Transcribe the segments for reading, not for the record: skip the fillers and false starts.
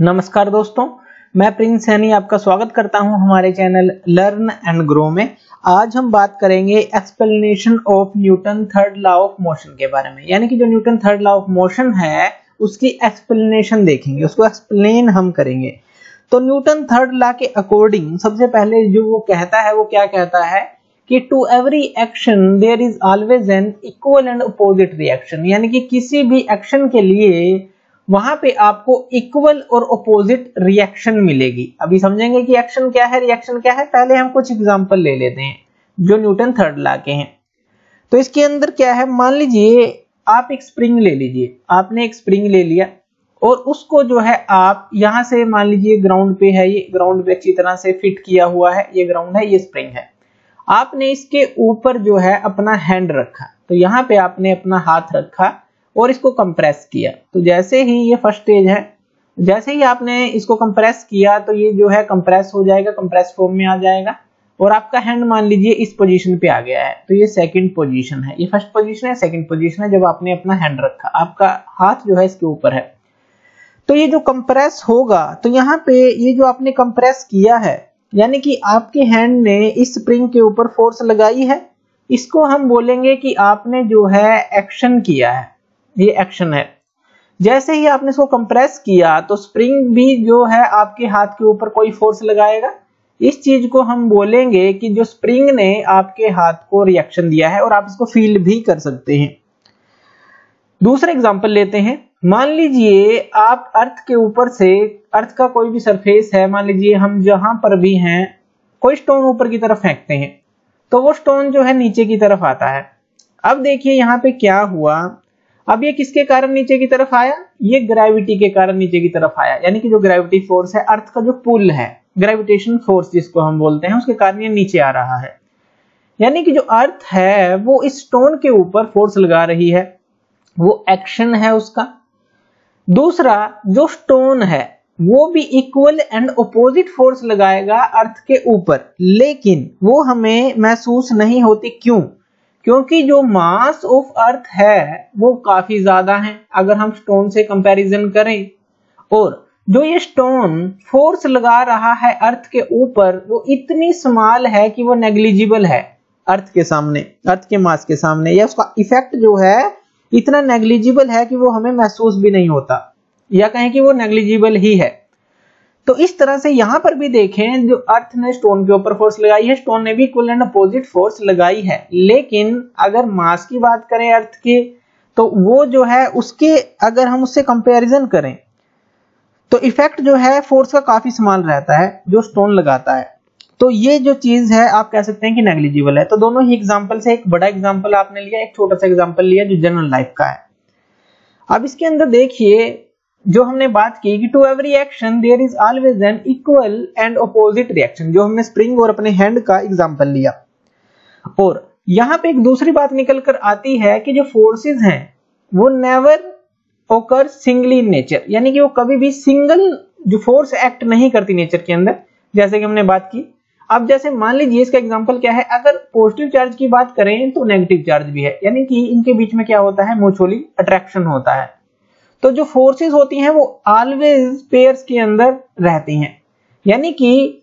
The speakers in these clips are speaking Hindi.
नमस्कार दोस्तों, मैं प्रिंस सैनी आपका स्वागत करता हूं हमारे चैनल लर्न एंड ग्रो में। आज हम बात करेंगे explanation of Newton third law of motion के बारे में। यानी कि जो Newton third law of motion है उसकी एक्सप्लेनेशन देखेंगे, उसको एक्सप्लेन हम करेंगे। तो न्यूटन थर्ड लॉ के अकॉर्डिंग सबसे पहले जो वो कहता है वो क्या कहता है कि to every action there is always an equal and opposite reaction. यानी कि किसी भी एक्शन के लिए वहां पे आपको इक्वल और अपोजिट रिएक्शन मिलेगी। अभी समझेंगे कि एक्शन क्या है, रिएक्शन क्या है। पहले हम कुछ एग्जांपल ले लेते हैं जो न्यूटन थर्ड लॉ के हैं। तो इसके अंदर क्या है, मान लीजिए आप एक स्प्रिंग ले लीजिए। आपने एक स्प्रिंग ले लिया और उसको जो है आप यहां से मान लीजिए ग्राउंड पे है, ये ग्राउंड पे अच्छी तरह से फिट किया हुआ है, ये ग्राउंड है, ये स्प्रिंग है। आपने इसके ऊपर जो है अपना हैंड रखा, तो यहाँ पे आपने अपना हाथ रखा और इसको कंप्रेस किया। तो जैसे ही ये फर्स्ट स्टेज है, जैसे ही आपने इसको कंप्रेस किया तो ये जो है कंप्रेस हो जाएगा, कंप्रेस फॉर्म में आ जाएगा और आपका हैंड मान लीजिए इस पोजीशन पे आ गया है। तो ये सेकंड पोजीशन है, ये फर्स्ट पोजीशन है, सेकंड पोजीशन है जब आपने अपना हैंड रखा, आपका हाथ जो है इसके ऊपर है। तो ये जो कंप्रेस होगा, तो यहाँ पे ये जो आपने कंप्रेस किया है यानी कि आपके हैंड ने इस स्प्रिंग के ऊपर फोर्स लगाई है, इसको हम बोलेंगे कि आपने जो है एक्शन किया है, ये एक्शन है। जैसे ही आपने इसको कंप्रेस किया तो स्प्रिंग भी जो है आपके हाथ के ऊपर कोई फोर्स लगाएगा। इस चीज को हम बोलेंगे कि जो स्प्रिंग ने आपके हाथ को रिएक्शन दिया है और आप इसको फील भी कर सकते हैं। दूसरा एग्जांपल लेते हैं। मान लीजिए आप अर्थ के ऊपर से, अर्थ का कोई भी सरफेस है, मान लीजिए हम जहां पर भी हैं, कोई स्टोन ऊपर की तरफ फेंकते हैं तो वो स्टोन जो है नीचे की तरफ आता है। अब देखिए यहाँ पे क्या हुआ, अब ये किसके कारण नीचे की तरफ आया, ये ग्रेविटी के कारण नीचे की तरफ आया। यानी कि जो ग्रेविटी फोर्स है, अर्थ का जो पुल है, ग्रेविटेशन फोर्स जिसको हम बोलते हैं, उसके कारण ये नीचे आ रहा है। यानी कि जो अर्थ है वो इस स्टोन के ऊपर फोर्स लगा रही है, वो एक्शन है उसका। दूसरा, जो स्टोन है वो भी इक्वल एंड अपोजिट फोर्स लगाएगा अर्थ के ऊपर, लेकिन वो हमें महसूस नहीं होती। क्यों? क्योंकि जो मास ऑफ अर्थ है वो काफी ज्यादा है अगर हम स्टोन से कंपैरिजन करें, और जो ये स्टोन फोर्स लगा रहा है अर्थ के ऊपर वो इतनी स्मॉल है कि वो नेग्लिजिबल है अर्थ के सामने, अर्थ के मास के सामने, या उसका इफेक्ट जो है इतना नेग्लिजिबल है कि वो हमें महसूस भी नहीं होता, या कहें कि वो नेग्लिजिबल ही है। तो इस तरह से यहां पर भी देखें, जो अर्थ ने स्टोन के ऊपर फोर्स लगाई है, स्टोन ने भी इक्वल एंड अपोजिट फोर्स लगाई है। लेकिन अगर मास की बात करें अर्थ की, तो वो जो है उसके, अगर हम उससे कंपैरिजन करें तो इफेक्ट जो है फोर्स का काफी स्मॉल रहता है जो स्टोन लगाता है। तो ये जो चीज है आप कह सकते हैं कि नेग्लिजिबल है। तो दोनों ही एग्जांपल से, एक बड़ा एग्जांपल आपने लिया, एक छोटा सा एग्जांपल लिया जो जनरल लाइफ का है। अब इसके अंदर देखिए जो हमने बात की कि to every action there is always an equal and opposite reaction, जो हमने स्प्रिंग और अपने हैंड का एग्जांपल लिया। और यहां पे एक दूसरी बात निकल कर आती है कि जो फोर्सेस हैं वो नेवर ओकर सिंगली इन नेचर, यानी कि वो कभी भी सिंगल जो फोर्स एक्ट नहीं करती नेचर के अंदर, जैसे कि हमने बात की। अब जैसे मान लीजिए इसका एग्जांपल क्या है, अगर पॉजिटिव चार्ज की बात करें तो नेगेटिव चार्ज भी है, यानी कि इनके बीच में क्या होता है, म्यूचुअली अट्रैक्शन होता है। तो जो फोर्सेस होती हैं वो ऑलवेज पेयर्स के अंदर रहती हैं, यानी कि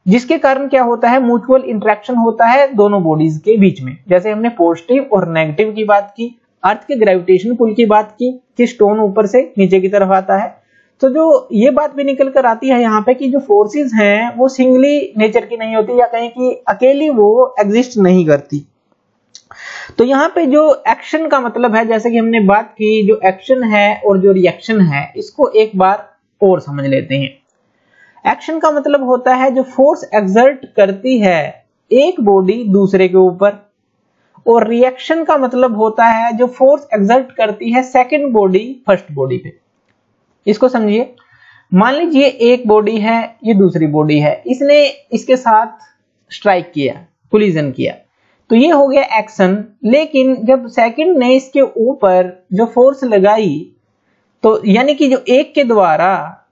जिसके कारण क्या होता है, म्यूचुअल इंटरेक्शन होता है दोनों बॉडीज के बीच में। जैसे हमने पॉजिटिव और नेगेटिव की बात की, अर्थ के ग्रेविटेशन पुल की बात की कि स्टोन ऊपर से नीचे की तरफ आता है। तो जो ये बात भी निकल कर आती है यहाँ पे कि जो फोर्सेस हैं वो सिंगली नेचर की नहीं होती, या कहें कि अकेली वो एग्जिस्ट नहीं करती। तो यहाँ पे जो एक्शन का मतलब है, जैसे कि हमने बात की, जो एक्शन है और जो रिएक्शन है, इसको एक बार और समझ लेते हैं। एक्शन का मतलब होता है जो फोर्स एक्सर्ट करती है एक बॉडी दूसरे के ऊपर, और रिएक्शन का मतलब होता है जो फोर्स एक्सर्ट करती है सेकंड बॉडी फर्स्ट बॉडी पे। इसको समझिए, मान लीजिए एक बॉडी है, ये दूसरी बॉडी है, इसने इसके साथ स्ट्राइक किया, कोलिजन किया, तो ये हो गया एक्शन। लेकिन जब सेकंड ने इसके ऊपर जो फोर्स लगाई, तो यानी कि जो एक के द्वारा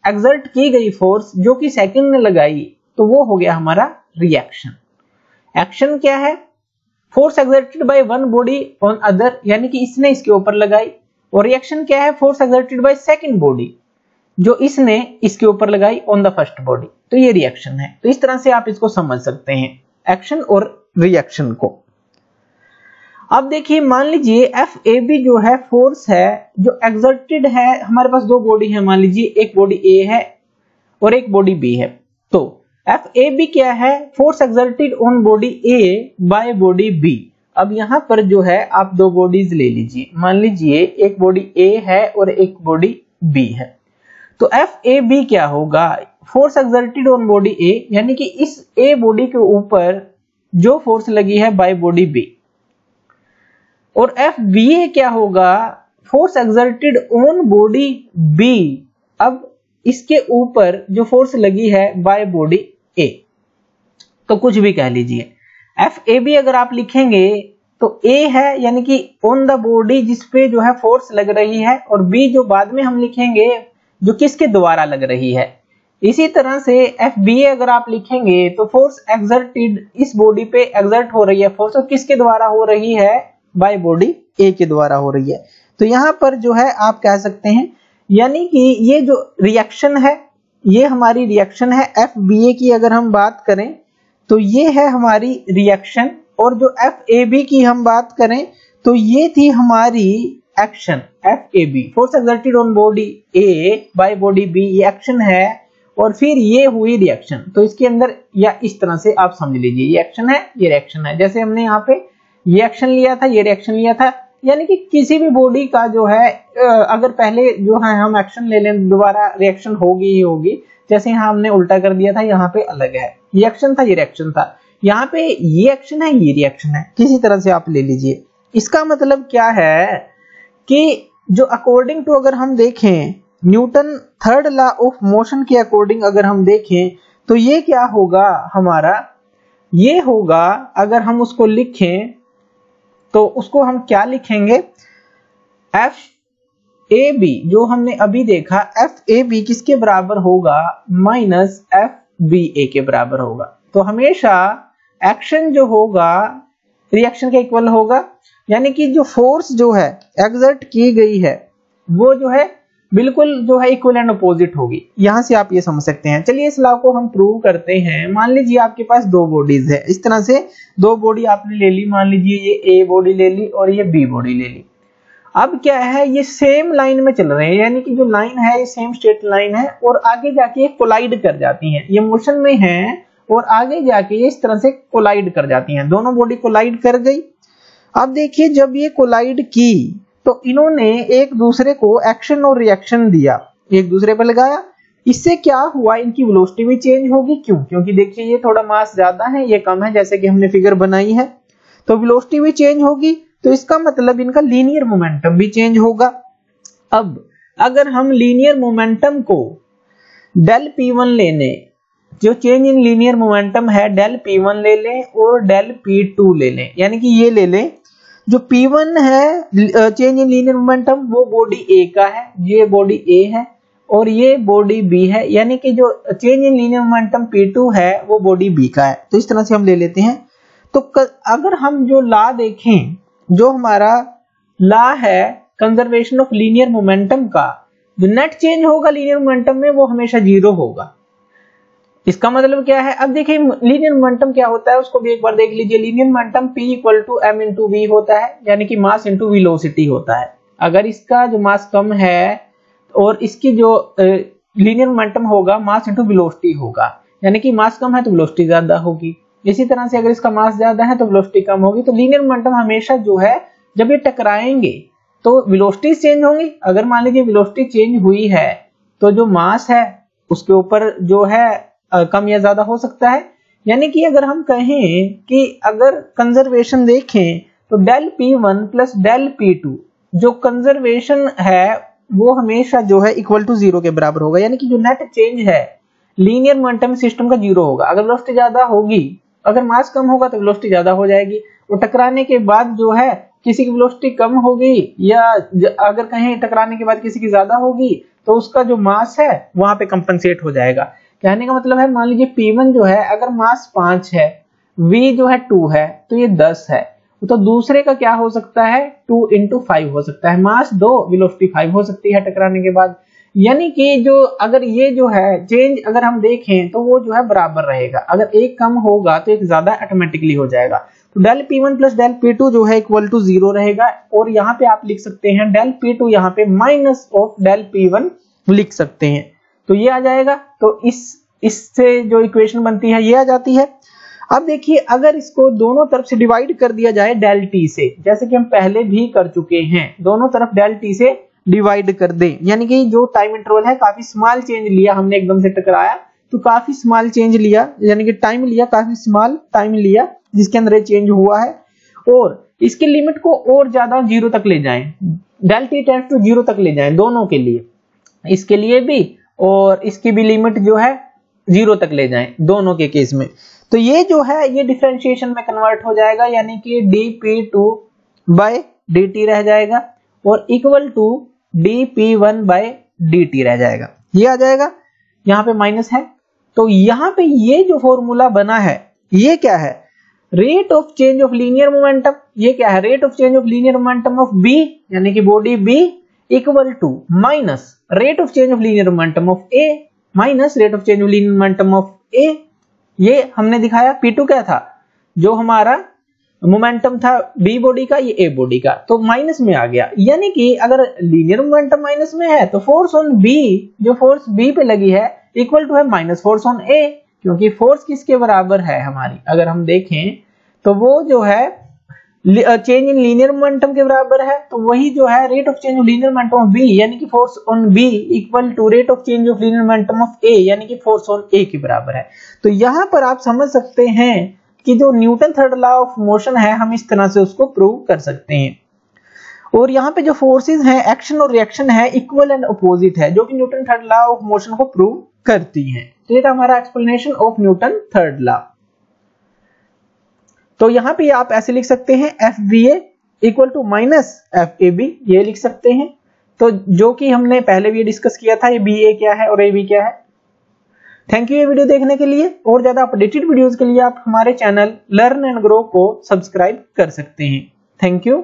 एक्सर्ट की गई फोर्स जो कि सेकंड ने लगाई, तो वो हो गया हमारा रिएक्शन। एक्शन क्या है, force exerted by one body on other, यानी कि इसने इसके ऊपर लगाई। और रिएक्शन क्या है, force exerted by second body, जो इसने इसके ऊपर लगाई ऑन द फर्स्ट बॉडी, तो ये रिएक्शन है। तो इस तरह से आप इसको समझ सकते हैं एक्शन और रिएक्शन को। अब देखिए मान लीजिए FAB जो है फोर्स है जो एक्सर्टेड है, हमारे पास दो बॉडी है, मान लीजिए एक बॉडी A है और एक बॉडी B है। तो FAB क्या है, force exerted on body A by body B। अब यहां पर जो है आप दो बॉडीज ले लीजिए, मान लीजिए एक बॉडी A है और एक बॉडी B है। तो FAB क्या होगा, force exerted on body A, यानी कि इस A बॉडी के ऊपर जो फोर्स लगी है बाय बॉडी B। और FBA क्या होगा, force exerted on body B, अब इसके ऊपर जो फोर्स लगी है बाय बॉडी A। तो कुछ भी कह लीजिए, FAB अगर आप लिखेंगे तो A है यानी कि ऑन द बॉडी जिसपे जो है फोर्स लग रही है, और B जो बाद में हम लिखेंगे जो किसके द्वारा लग रही है। इसी तरह से FBA अगर आप लिखेंगे तो फोर्स एक्सर्टेड इस बॉडी पे एक्सर्ट हो रही है फोर्स, और किसके द्वारा हो रही है, बाय बॉडी A के द्वारा हो रही है। तो यहां पर जो है आप कह सकते हैं, यानी कि ये जो रिएक्शन है ये हमारी रिएक्शन है। FBA की अगर हम बात करें तो ये है हमारी रिएक्शन, और जो FAB की हम बात करें तो ये थी हमारी action. FAB force exerted on body A by body B, ये एक्शन है, और फिर ये हुई रिएक्शन। तो इसके अंदर या इस तरह से आप समझ लीजिए, ये एक्शन है ये रिएक्शन है। जैसे हमने यहाँ पे ये एक्शन लिया था ये रिएक्शन लिया था, यानी कि किसी भी बॉडी का जो है अगर पहले जो है हम एक्शन ले लें दोबारा रिएक्शन होगी ही होगी। जैसे यहाँ हमने उल्टा कर दिया था, यहाँ पे अलग है, ये एक्शन था ये रिएक्शन था, यहाँ पे ये एक्शन है ये रिएक्शन है, किसी तरह से आप ले लीजिए। इसका मतलब क्या है कि जो अकॉर्डिंग टू अगर हम देखें Newton third law of motion के अकॉर्डिंग अगर हम देखें तो ये क्या होगा हमारा, ये होगा अगर हम उसको लिखें तो उसको हम क्या लिखेंगे, FAB जो हमने अभी देखा FAB किसके बराबर होगा, माइनस FBA के बराबर होगा। तो हमेशा एक्शन जो होगा रिएक्शन के इक्वल होगा, यानी कि जो फोर्स जो है एक्सर्ट की गई है वो जो है बिल्कुल जो है इक्वल एंड अपोजिट होगी। यहां से आप ये समझ सकते हैं। चलिए इस लॉ को हम प्रूव करते हैं। मान लीजिए आपके पास दो बॉडीज है, इस तरह से दो बॉडी आपने ले ली, मान लीजिए ये A बॉडी ले ली और ये B बॉडी ले ली। अब क्या है, ये सेम लाइन में चल रहे हैं, यानी कि जो लाइन है ये सेम स्ट्रेट लाइन है, और आगे जाके ये कोलाइड कर जाती हैं, ये मोशन में है और आगे जाके ये इस तरह से कोलाइड कर जाती हैं, दोनों बॉडी कोलाइड कर गई। अब देखिए जब ये कोलाइड की तो इन्होंने एक दूसरे को एक्शन और रिएक्शन दिया, एक दूसरे पर लगाया, इससे क्या हुआ, इनकी वेलोसिटी भी चेंज होगी। क्यों, क्योंकि देखिए ये थोड़ा मास ज्यादा है ये कम है, जैसे कि हमने फिगर बनाई है, तो वेलोसिटी भी चेंज होगी, तो इसका मतलब इनका लीनियर मोमेंटम भी चेंज होगा। अब अगर हम लीनियर मोमेंटम को डेल P1 ले लें, जो चेंज इन लीनियर मोमेंटम है डेल P1 ले लें और डेल P2 ले लें, यानी कि ये ले लें जो P1 है चेंज इन लीनियर मोमेंटम वो बॉडी A का है, ये बॉडी A है और ये बॉडी B है, यानी कि जो change in linear momentum P2 है वो बॉडी B का है। तो इस तरह से हम ले लेते हैं। तो अगर हम जो लॉ देखें, जो हमारा लॉ है कंजर्वेशन ऑफ लीनियर मोमेंटम का, जो नेट चेंज होगा लीनियर मोमेंटम में वो हमेशा 0 होगा। इसका मतलब क्या है, अब देखिए लीनियर मोमेंटम क्या होता है उसको भी एक बार देख लीजिए। लीनियर मोमेंटम P = m/v होता है, यानी कि मास इंटू वेलोसिटी होता है। अगर इसका जो मास कम है और इसकी जो लीनियर मोमेंटम होगा मास इंटू वेलोसिटी होगा, यानी कि मास कम है तो वेलोसिटी ज्यादा होगी। इसी तरह से अगर इसका मास ज्यादा है तो वेलोसिटी कम होगी। तो लीनियर मोमेंटम हमेशा जो है जब ये टकराएंगे तो वेलोसिटी चेंज होंगी। अगर मान लीजिए वेलोसिटी चेंज हुई है तो जो मास है उसके ऊपर जो है कम या ज्यादा हो सकता है। यानी कि अगर हम कहें कि अगर कंजर्वेशन देखें तो del P1 plus del P2 जो कंजर्वेशन है वो हमेशा जो है इक्वल टू 0 के बराबर होगा, यानी कि जो नेट चेंज है लीनियर मोमेंटम सिस्टम का 0 होगा। अगर वेलोसिटी ज्यादा होगी, अगर मास कम होगा तो वेलोसिटी ज्यादा हो जाएगी, और टकराने के बाद जो है किसी की वेलोसिटी कम होगी या अगर कहें टकराने के बाद किसी की ज्यादा होगी तो उसका जो मास है वहां पे कंपनसेट हो जाएगा। कहने का मतलब है मान लीजिए P1 जो है अगर मास 5 है, V जो है 2 है तो ये 10 है, तो दूसरे का क्या हो सकता है 2 × 5 हो सकता है, मास 2 वेलोसिटी 5 हो सकती है टकराने के बाद। यानी कि जो अगर ये जो है चेंज अगर हम देखें तो वो जो है बराबर रहेगा, अगर एक कम होगा तो एक ज्यादा ऑटोमेटिकली हो जाएगा। तो del P1 plus del P2 जो है इक्वल टू 0 रहेगा, और यहाँ पे आप लिख सकते हैं डेल P2 यहाँ पे माइनस ऑफ डेल P1 लिख सकते हैं, तो ये आ जाएगा। तो इससे जो इक्वेशन बनती है ये आ जाती है। अब देखिए अगर इसको दोनों तरफ से डिवाइड कर दिया जाए डेल T से, जैसे कि हम पहले भी कर चुके हैं, दोनों तरफ डेल T से डिवाइड कर दें, यानी कि जो टाइम इंटरवल है काफी स्मॉल चेंज लिया हमने, एकदम से टकराया तो काफी स्मॉल चेंज लिया, यानी कि टाइम लिया, काफी स्मॉल टाइम लिया जिसके अंदर ये चेंज हुआ है, और इसकी लिमिट को और ज्यादा 0 तक ले जाएं, डेल T टेंड्स टू 0 तक ले जाएं दोनों के लिए, इसके लिए भी और इसकी भी लिमिट जो है 0 तक ले जाएं दोनों के केस में। तो ये जो है ये डिफरेंशिएशन में कन्वर्ट हो जाएगा, यानी कि dP2 बाय dt रह जाएगा और equal to dP1 bye dt रह जाएगा, ये आ जाएगा। यहाँ पे माइनस है, तो यहाँ पे ये जो फॉर्मूला बना है ये क्या है, rate of change of linear momentum, ये क्या है, rate of change of linear momentum of B, यानी कि body B equal to minus rate of change of linear momentum of A minus rate of change of linear momentum of A। ये हमने दिखाया P2 क्या था, जो हमारा मोमेंटम था B बॉडी का, ये A बॉडी का, तो माइनस में आ गया, यानी कि अगर लीनियर मोमेंटम माइनस में है तो फोर्स ऑन B, जो फोर्स B पे लगी है इक्वल टू है माइनस फोर्स ऑन A, क्योंकि फोर्स किसके बराबर है हमारी, अगर हम देखें तो वो जो है चेंज इन लीनियर मोमेंटम के बराबर है, तो वही जो है rate of change of linear momentum of B, यानी कि force on B equal to rate of change of linear momentum of A, यानी कि फोर्स ऑन A के बराबर है। तो यहां पर आप समझ सकते हैं कि जो Newton third law of motion है हम इस तरह से उसको प्रूव कर सकते हैं। और यहाँ पे जो फोर्सेस हैं एक्शन और रिएक्शन है इक्वल एंड अपोजिट है, जो कि Newton third law of motion को प्रूव करती हैं। तो ये था हमारा explanation of Newton third law. तो यहाँ पे आप ऐसे लिख सकते हैं FBA equal to minus FAB, ये लिख सकते हैं। तो जो कि हमने पहले भी डिस्कस किया था, ये BA क्या है और AB क्या है। थैंक यू ये वीडियो देखने के लिए। और ज्यादा अपडेटेड वीडियोस के लिए आप हमारे चैनल लर्न एंड ग्रो को सब्सक्राइब कर सकते हैं। Thank you.